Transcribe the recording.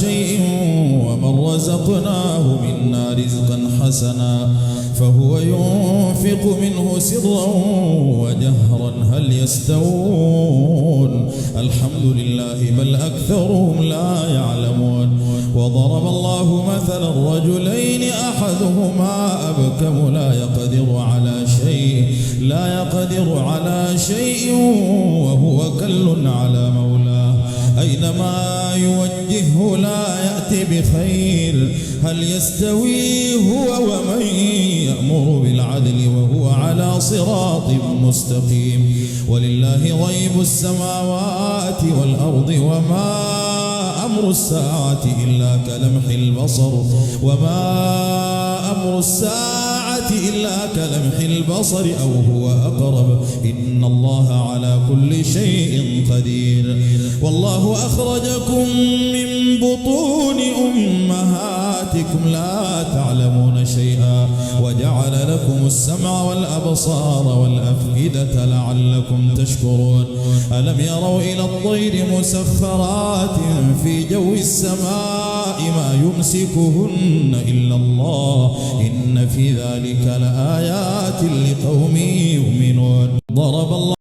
شيء ومن رزقناه منا رزقا حسنا فهو ينفق منه سرا وجهرا هل يستوون الحمد لله بل أكثرهم لا يعلمون. وضرب الله مثلا رجلين أحدهما أبكم لا يقدر على شيء وهو كل على مولاه أينما يوجهه لا يأتي بخير هل يستوي هو ومن يأمر بالعدل وهو على صراط مستقيم. ولله غيب السماوات والأرض وما أمر الساعة إلا كلمح البصر أو هو أقرب إن الله على كل شيء قدير. والله أخرجكم من بطون أمهاتكم لا تعلمون شيئا وجعل لكم السمع والأبصار والأفئدة لعلكم تشكرون. ألم يروا إلى الطير مسخرات في جو السماء ما يمسكهن إلا الله إن في ذلك لآيات لقوم يؤمنون. ضرب الله